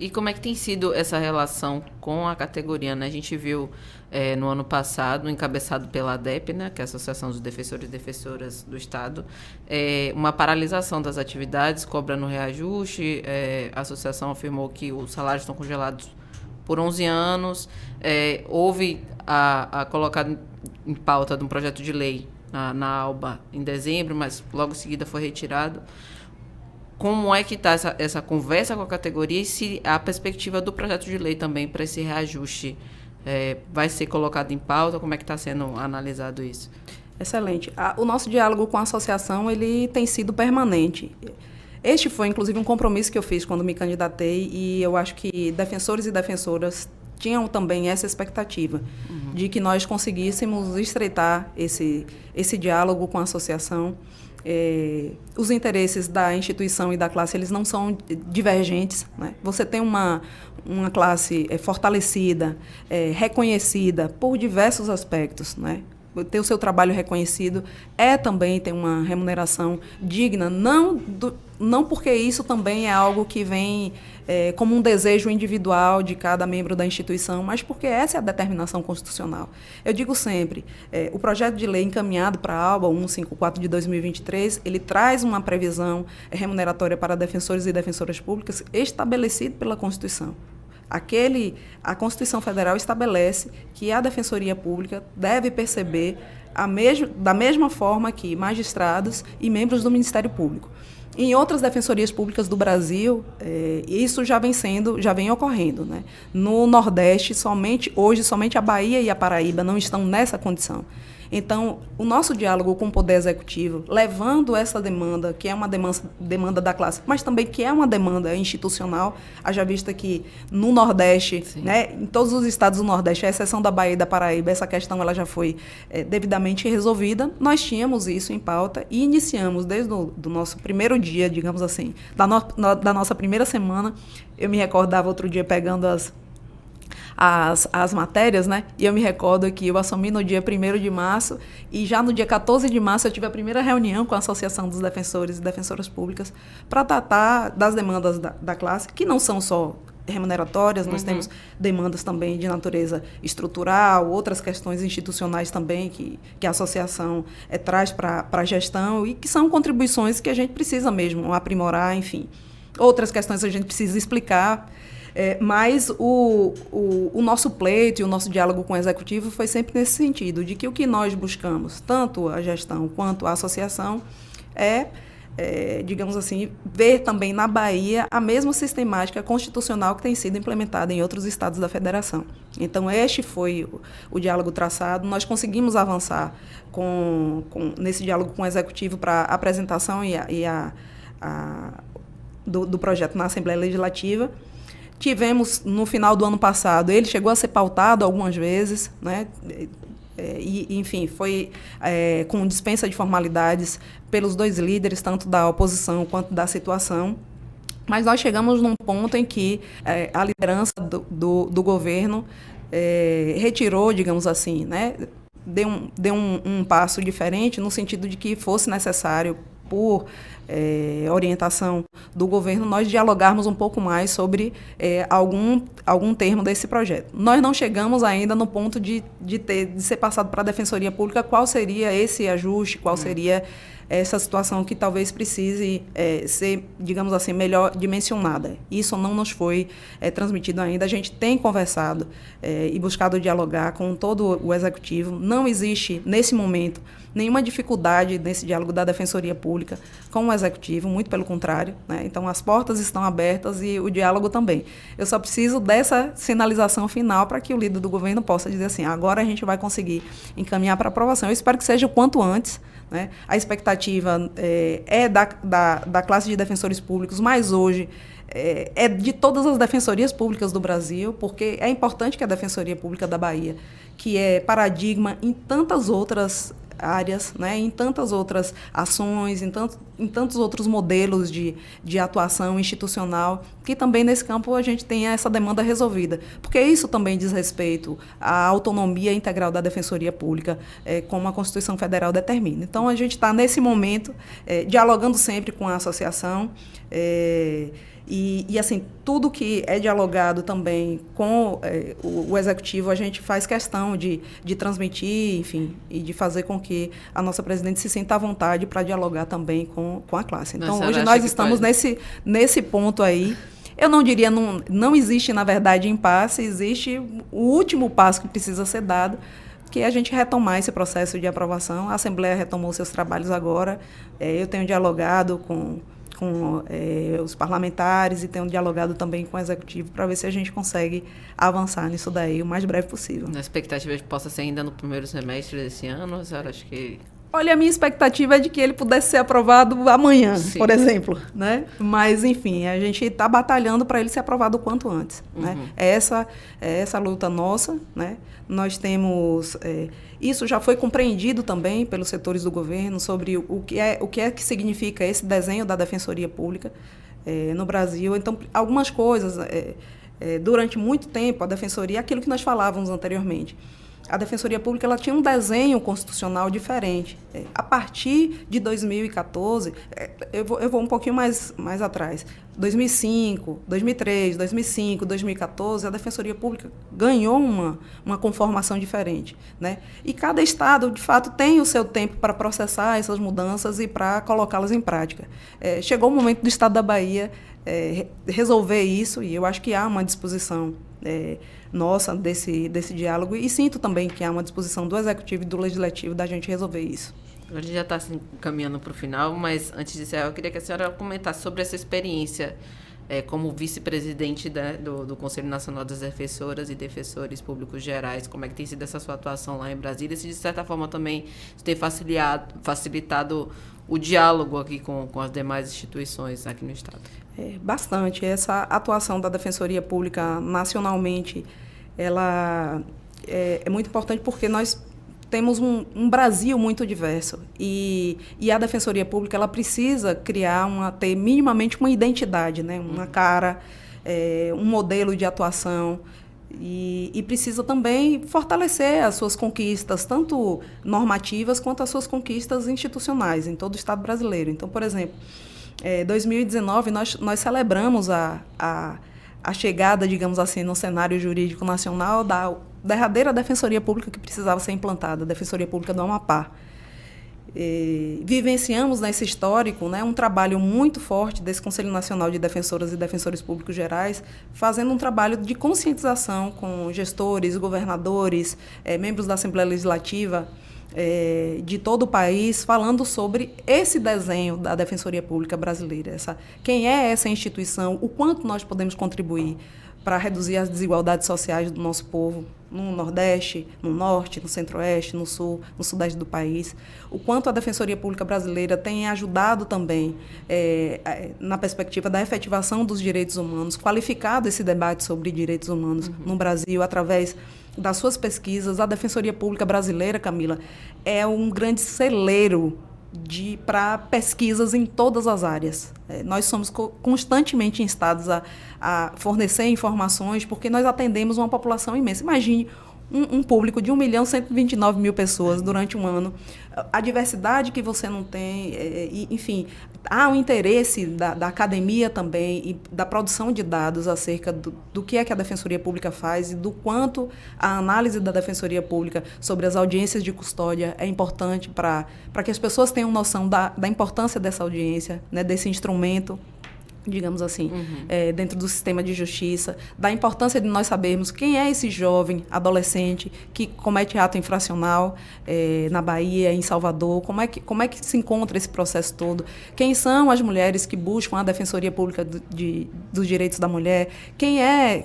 E como é que tem sido essa relação com a categoria, né? A gente viu no ano passado, encabeçado pela ADEP, né, que é a Associação dos Defensores e Defensoras do Estado, uma paralisação das atividades, cobrando reajuste. A associação afirmou que os salários estão congelados por 11 anos. Houve a colocada em pauta de um projeto de lei na ALBA em dezembro, mas logo em seguida foi retirado. Como é que está essa conversa com a categoria e se a perspectiva do projeto de lei também para esse reajuste vai ser colocado em pauta? Como é que está sendo analisado isso? Excelente. O nosso diálogo com a associação ele tem sido permanente. Este foi, inclusive, um compromisso que eu fiz quando me candidatei e eu acho que defensores e defensoras tinham também essa expectativa de que nós conseguíssemos estreitar esse diálogo com a associação. Os interesses da instituição e da classe eles não são divergentes, né? Você tem uma classe fortalecida, reconhecida por diversos aspectos, né? Ter o seu trabalho reconhecido também ter uma remuneração digna, não porque isso também é algo que vem como um desejo individual de cada membro da instituição, mas porque essa é a determinação constitucional. Eu digo sempre, o projeto de lei encaminhado para a ALBA 154 de 2023, ele traz uma previsão remuneratória para defensores e defensoras públicas estabelecido pela Constituição. A Constituição Federal estabelece que a Defensoria Pública deve perceber da mesma forma que magistrados e membros do Ministério Público. Em outras defensorias públicas do Brasil, isso já vem ocorrendo, né? No Nordeste, somente a Bahia e a Paraíba não estão nessa condição. Então, o nosso diálogo com o Poder Executivo, levando essa demanda, que é uma demanda da classe, mas também que é uma demanda institucional, haja vista que no Nordeste, né, em todos os estados do Nordeste, à exceção da Bahia e da Paraíba, essa questão ela já foi devidamente resolvida. Nós tínhamos isso em pauta e iniciamos desde o nosso primeiro dia, digamos assim, da nossa primeira semana. Eu me recordava outro dia pegando as matérias, né? E eu me recordo que eu assumi no dia 1º de março e já no dia 14 de março eu tive a primeira reunião com a Associação dos Defensores e Defensoras Públicas para tratar das demandas da classe, que não são só remuneratórias, nós temos demandas também de natureza estrutural, outras questões institucionais também que a associação traz para a gestão e que são contribuições que a gente precisa mesmo aprimorar, enfim. Outras questões a gente precisa explicar. Mas o nosso pleito e o nosso diálogo com o Executivo foi sempre nesse sentido, de que o que nós buscamos, tanto a gestão quanto a associação, digamos assim, ver também na Bahia a mesma sistemática constitucional que tem sido implementada em outros estados da federação. Então, este foi o diálogo traçado. Nós conseguimos avançar nesse diálogo com o Executivo para a apresentação do projeto na Assembleia Legislativa. Tivemos, no final do ano passado, ele chegou a ser pautado algumas vezes, né? Enfim, foi com dispensa de formalidades pelos dois líderes, tanto da oposição quanto da situação. Mas nós chegamos num ponto em que a liderança do governo retirou, digamos assim, né? Deu um passo diferente no sentido de que fosse necessário, por orientação do governo, nós dialogarmos um pouco mais sobre algum termo desse projeto. Nós não chegamos ainda no ponto de ser passado para a Defensoria Pública qual seria esse ajuste, qual seria essa situação que talvez precise ser, digamos assim, melhor dimensionada. Isso não nos foi transmitido ainda. A gente tem conversado e buscado dialogar com todo o Executivo. Não existe, nesse momento, nenhuma dificuldade nesse diálogo da Defensoria Pública com o Executivo, muito pelo contrário, né? Então, as portas estão abertas e o diálogo também. Eu só preciso dessa sinalização final para que o líder do governo possa dizer assim, agora a gente vai conseguir encaminhar para aprovação. Eu espero que seja o quanto antes, né? A expectativa da classe de defensores públicos, mas hoje de todas as defensorias públicas do Brasil, porque é importante que a Defensoria Pública da Bahia, que é paradigma em tantas outras áreas, né, em tantas outras ações, em tantos outros modelos de atuação institucional, que também nesse campo a gente tenha essa demanda resolvida. Porque isso também diz respeito à autonomia integral da Defensoria Pública, como a Constituição Federal determina. Então, a gente está, nesse momento, dialogando sempre com a associação, E assim, tudo que é dialogado também com o Executivo, a gente faz questão de transmitir, enfim, e de fazer com que a nossa presidente se sinta à vontade para dialogar também com a classe. Então, hoje nós estamos nesse ponto aí. Eu não diria, não existe, na verdade, impasse, existe o último passo que precisa ser dado, que é a gente retomar esse processo de aprovação. A Assembleia retomou seus trabalhos agora. Eu tenho dialogado com os parlamentares e tenho dialogado também com o Executivo para ver se a gente consegue avançar nisso daí o mais breve possível. Na expectativa de que possa ser ainda no primeiro semestre desse ano, a senhora acha que... Olha, a minha expectativa é de que ele pudesse ser aprovado amanhã, sim, por exemplo, né? Mas, enfim, a gente está batalhando para ele ser aprovado o quanto antes, né? É essa luta nossa, né? Nós temos... isso já foi compreendido também pelos setores do governo sobre o que que significa esse desenho da Defensoria Pública no Brasil. Então, algumas coisas... durante muito tempo, a Defensoria, aquilo que nós falávamos anteriormente, a Defensoria Pública ela tinha um desenho constitucional diferente. A partir de 2014, eu vou um pouquinho mais atrás, 2005, 2003, 2005, 2014, a Defensoria Pública ganhou uma conformação diferente, né? E cada estado, de fato, tem o seu tempo para processar essas mudanças e para colocá-las em prática. Chegou o momento do estado da Bahia resolver isso, e eu acho que há uma disposição nossa desse diálogo, e sinto também que há uma disposição do Executivo e do Legislativo da gente resolver isso. A gente já está assim, caminhando para o final, mas antes disso, eu queria que a senhora comentasse sobre essa experiência como vice-presidente do Conselho Nacional das Defensoras e Defensores Públicos Gerais. Como é que tem sido essa sua atuação lá em Brasília? Se, de certa forma, também tem facilitado o diálogo aqui com as demais instituições aqui no Estado. Bastante. Essa atuação da Defensoria Pública nacionalmente, ela é muito importante porque nós temos um Brasil muito diverso e a Defensoria Pública ela precisa ter minimamente uma identidade, né? Uma cara, um modelo de atuação e precisa também fortalecer as suas conquistas, tanto normativas quanto as suas conquistas institucionais em todo o Estado brasileiro. Então, por exemplo, 2019 nós celebramos a chegada, digamos assim, no cenário jurídico nacional da derradeira Defensoria Pública que precisava ser implantada, a Defensoria Pública do Amapá. Vivenciamos nesse histórico, né, um trabalho muito forte desse Conselho Nacional de Defensoras e Defensores Públicos Gerais, fazendo um trabalho de conscientização com gestores, governadores, membros da Assembleia Legislativa de todo o país, falando sobre esse desenho da Defensoria Pública brasileira. Quem é essa instituição, o quanto nós podemos contribuir para reduzir as desigualdades sociais do nosso povo no Nordeste, no Norte, no Centro-Oeste, no Sul, no Sudeste do país. O quanto a Defensoria Pública brasileira tem ajudado também na perspectiva da efetivação dos direitos humanos, qualificado esse debate sobre direitos humanos no Brasil através das suas pesquisas. A Defensoria Pública brasileira, Camila, é um grande celeiro para pesquisas em todas as áreas. Nós somos constantemente instados a fornecer informações, porque nós atendemos uma população imensa. Imagine um público de 1.129.000 pessoas durante um ano. A diversidade que você não tem, enfim, há um interesse da academia também e da produção de dados acerca do que é que a Defensoria Pública faz e do quanto a análise da Defensoria Pública sobre as audiências de custódia é importante para que as pessoas tenham noção da importância dessa audiência, né, desse instrumento, digamos assim, dentro do sistema de justiça, da importância de nós sabermos quem é esse jovem, adolescente, que comete ato infracional na Bahia, em Salvador, como é que se encontra esse processo todo, quem são as mulheres que buscam a Defensoria Pública dos Direitos da Mulher, quem é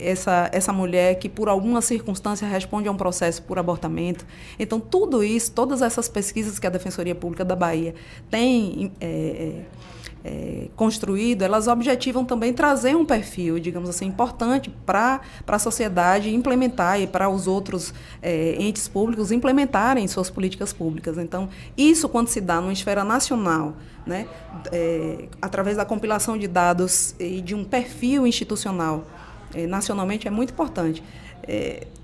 essa mulher que, por alguma circunstância, responde a um processo por abortamento. Então, tudo isso, todas essas pesquisas que a Defensoria Pública da Bahia tem construído, elas objetivam também trazer um perfil, digamos assim, importante para a sociedade implementar e para os outros entes públicos implementarem suas políticas públicas. Então, isso quando se dá numa esfera nacional, né, através da compilação de dados e de um perfil institucional nacionalmente, é muito importante.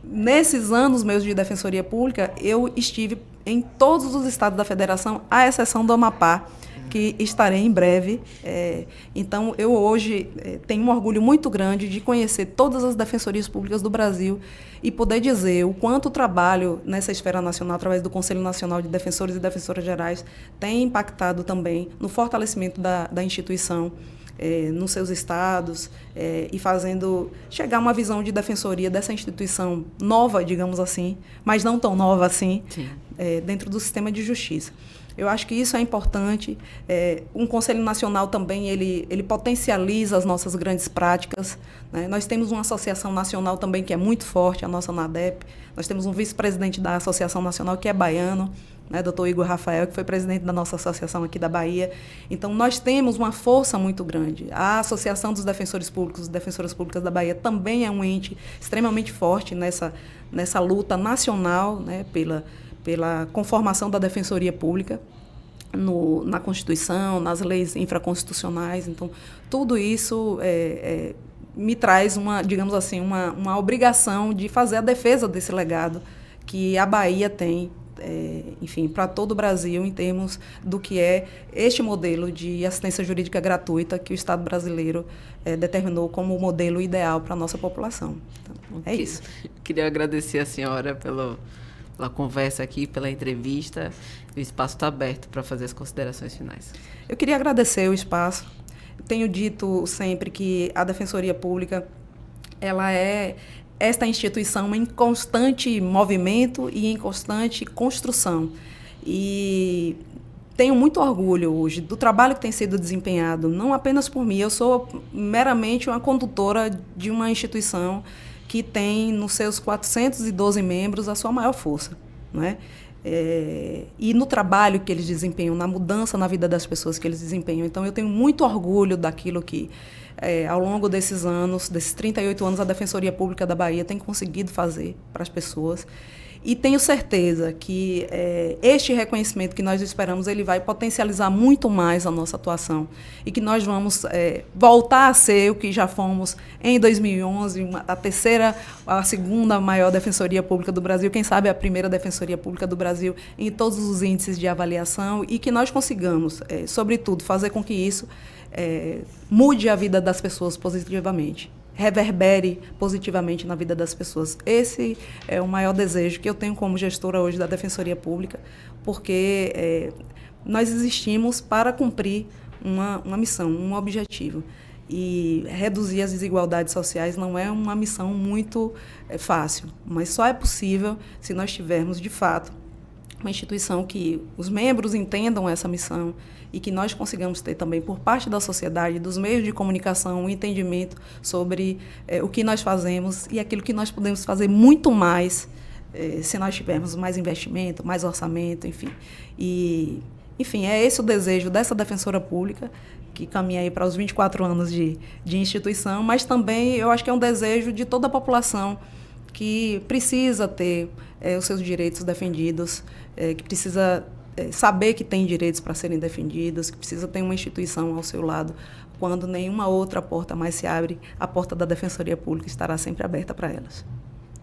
Nesses anos meus de Defensoria Pública, eu estive em todos os estados da Federação, à exceção do Amapá, que estarei em breve. Então, eu hoje tenho um orgulho muito grande de conhecer todas as defensorias públicas do Brasil e poder dizer o quanto o trabalho nessa esfera nacional, através do Conselho Nacional de Defensores e Defensoras Gerais, tem impactado também no fortalecimento da instituição, nos seus estados, e fazendo chegar uma visão de defensoria dessa instituição nova, digamos assim, mas não tão nova assim, dentro do sistema de justiça. Eu acho que isso é importante. Um Conselho Nacional também, ele potencializa as nossas grandes práticas, né? Nós temos uma associação nacional também que é muito forte, a nossa NADEP. Nós temos um vice-presidente da Associação Nacional que é baiano, né, Dr. Igor Rafael, que foi presidente da nossa associação aqui da Bahia. Então, nós temos uma força muito grande. A Associação dos Defensores Públicos e Defensoras Públicas da Bahia também é um ente extremamente forte nessa luta nacional, né, pela conformação da Defensoria Pública na Constituição, nas leis infraconstitucionais. Então, tudo isso me traz digamos assim, uma obrigação de fazer a defesa desse legado que a Bahia tem, enfim, para todo o Brasil, em termos do que é este modelo de assistência jurídica gratuita que o Estado brasileiro determinou como o modelo ideal para a nossa população. Então, é isso. Queria agradecer a senhora pela conversa aqui, pela entrevista. O espaço está aberto para fazer as considerações finais. Eu queria agradecer o espaço. Tenho dito sempre que a Defensoria Pública, ela é esta instituição em constante movimento e em constante construção. E tenho muito orgulho hoje do trabalho que tem sido desempenhado, não apenas por mim. Eu sou meramente uma condutora de uma instituição que tem nos seus 412 membros a sua maior força, né? E no trabalho que eles desempenham, na mudança na vida das pessoas que eles desempenham. Então, eu tenho muito orgulho daquilo que, ao longo desses anos, desses 38 anos, a Defensoria Pública da Bahia tem conseguido fazer para as pessoas. E tenho certeza que este reconhecimento que nós esperamos, ele vai potencializar muito mais a nossa atuação e que nós vamos voltar a ser o que já fomos em 2011, a segunda maior defensoria pública do Brasil, quem sabe a primeira defensoria pública do Brasil em todos os índices de avaliação, e que nós consigamos, sobretudo, fazer com que isso mude a vida das pessoas positivamente, reverbere positivamente na vida das pessoas. Esse é o maior desejo que eu tenho como gestora hoje da Defensoria Pública, porque nós existimos para cumprir uma missão, um objetivo. E reduzir as desigualdades sociais não é uma missão muito fácil, mas só é possível se nós tivermos, de fato, uma instituição que os membros entendam essa missão e que nós consigamos ter também, por parte da sociedade, dos meios de comunicação, um entendimento sobre o que nós fazemos e aquilo que nós podemos fazer muito mais se nós tivermos mais investimento, mais orçamento, enfim. E, enfim, é esse o desejo dessa defensora pública, que caminha aí para os 24 anos de instituição, mas também eu acho que é um desejo de toda a população que precisa ter os seus direitos defendidos, que precisa saber que tem direitos para serem defendidos, que precisa ter uma instituição ao seu lado. Quando nenhuma outra porta mais se abre, a porta da Defensoria Pública estará sempre aberta para elas.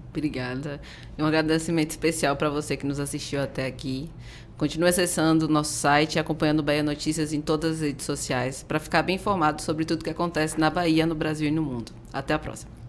Obrigada. E um agradecimento especial para você que nos assistiu até aqui. Continue acessando o nosso site e acompanhando o Bahia Notícias em todas as redes sociais para ficar bem informado sobre tudo que acontece na Bahia, no Brasil e no mundo. Até a próxima.